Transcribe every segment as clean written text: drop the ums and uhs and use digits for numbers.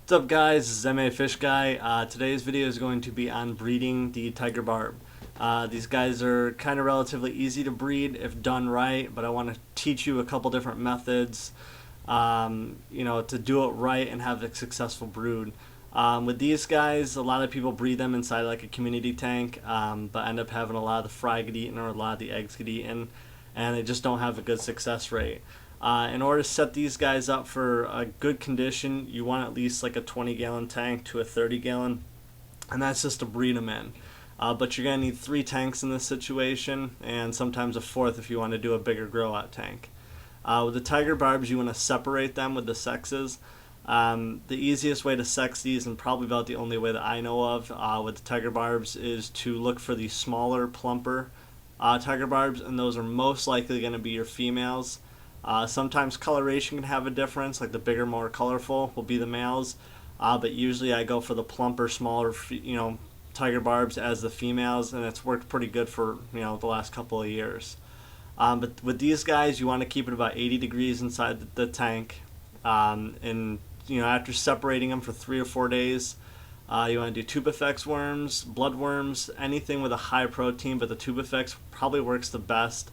What's up guys, this is MA Fish Guy. Today's video is going to be on breeding the tiger barb. These guys are kind of relatively easy to breed if done right, but I want to teach you a couple different methods to do it right and have a successful brood. With these guys, a lot of people breed them inside like a community tank, but end up having a lot of the fry get eaten or a lot of the eggs get eaten, and they just don't have a good success rate. In order to set these guys up for a good condition, you want at least like a 20-gallon tank to a 30-gallon, and that's just to breed them in. But you're going to need 3 tanks in this situation, and sometimes a 4th if you want to do a bigger grow-out tank. With the tiger barbs, you want to separate them with the sexes. The easiest way to sex these, and probably about the only way that I know of with the tiger barbs, is to look for the smaller, plumper tiger barbs, and those are most likely going to be your females. Sometimes coloration can have a difference, like the bigger, more colorful will be the males, but usually I go for the plumper, smaller, tiger barbs as the females, and it's worked pretty good for the last couple of years. But with these guys, you want to keep it about 80 degrees inside the tank, and after separating them for 3 or 4 days, you want to do tubifex worms, bloodworms, anything with a high protein, but the tubifex probably works the best.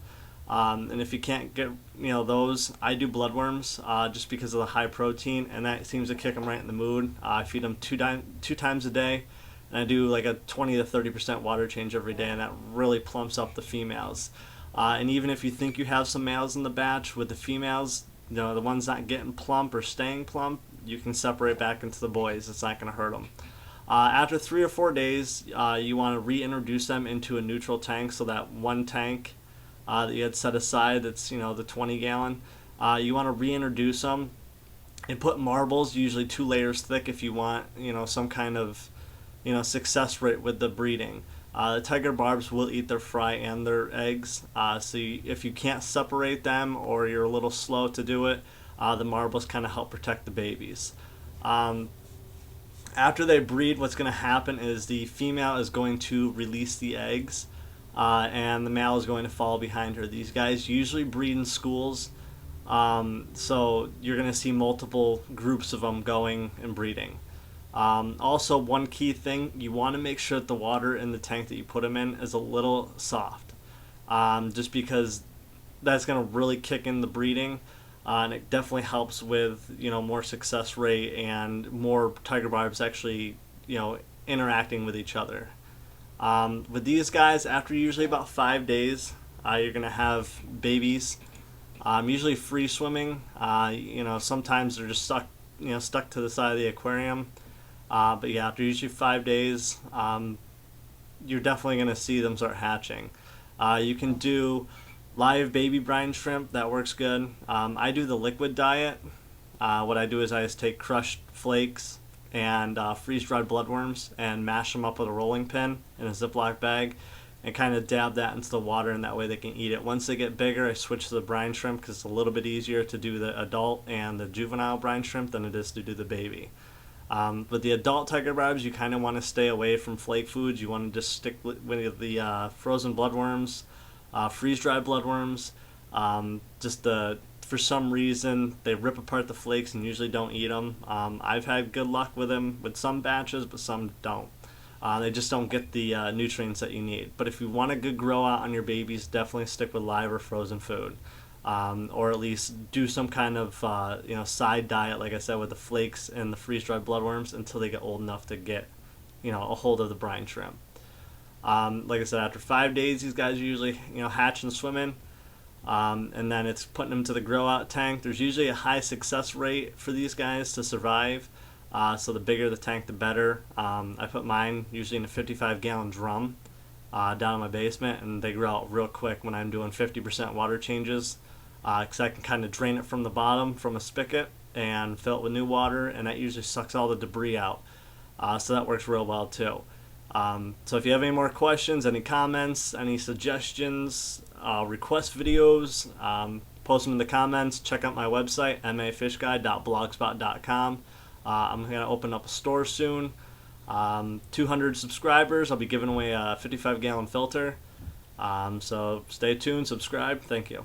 And if you can't get those, I do bloodworms just because of the high protein, and that seems to kick them right in the mood. I feed them two times a day, and I do like a 20 to 30% water change every day, and that really plumps up the females. And even if you think you have some males in the batch, with the females, the ones not getting plump or staying plump, you can separate back into the boys. It's not going to hurt them. After 3 or 4 days, you want to reintroduce them into a neutral tank, so that one tank that you had set aside, that's the 20-gallon, you want to reintroduce them and put marbles, usually 2 layers thick, if you want some kind of success rate with the breeding. The tiger barbs will eat their fry and their eggs, so if you can't separate them or you're a little slow to do it, the marbles kind of help protect the babies. After they breed, what's going to happen is the female is going to release the eggs, and the male is going to follow behind her. These guys usually breed in schools, so you're going to see multiple groups of them going and breeding. Also, one key thing, you want to make sure that the water in the tank that you put them in is a little soft, just because that's going to really kick in the breeding, and it definitely helps with more success rate and more tiger barbs actually interacting with each other. With these guys, after usually about 5 days, you're going to have babies, usually free swimming. Sometimes they're just stuck to the side of the aquarium. But yeah, after usually 5 days, you're definitely going to see them start hatching. You can do live baby brine shrimp, that works good. I do the liquid diet. What I do is I just take crushed flakes and freeze-dried bloodworms and mash them up with a rolling pin in a Ziploc bag and kind of dab that into the water, and that way they can eat it. Once they get bigger, I switch to the brine shrimp because it's a little bit easier to do the adult and the juvenile brine shrimp than it is to do the baby. With the adult tiger barbs, you kind of want to stay away from flake foods. You want to just stick with the frozen bloodworms, freeze-dried bloodworms. For some reason, they rip apart the flakes and usually don't eat them. I've had good luck with them with some batches, but some don't. They just don't get the nutrients that you need. But if you want a good grow out on your babies, definitely stick with live or frozen food. Or at least do some kind of side diet, like I said, with the flakes and the freeze-dried bloodworms until they get old enough to get a hold of the brine shrimp. Like I said, after 5 days, these guys usually hatch and swim in. And then it's putting them to the grow out tank. There's usually a high success rate for these guys to survive, so the bigger the tank the better. I put mine usually in a 55-gallon drum down in my basement, and they grow out real quick when I'm doing 50% water changes, because I can kind of drain it from the bottom from a spigot and fill it with new water, and that usually sucks all the debris out, so that works real well too. So if you have any more questions, any comments, any suggestions, request videos, post them in the comments. Check out my website, mafishguy.blogspot.com. I'm going to open up a store soon. 200 subscribers, I'll be giving away a 55-gallon filter. So stay tuned, subscribe. Thank you.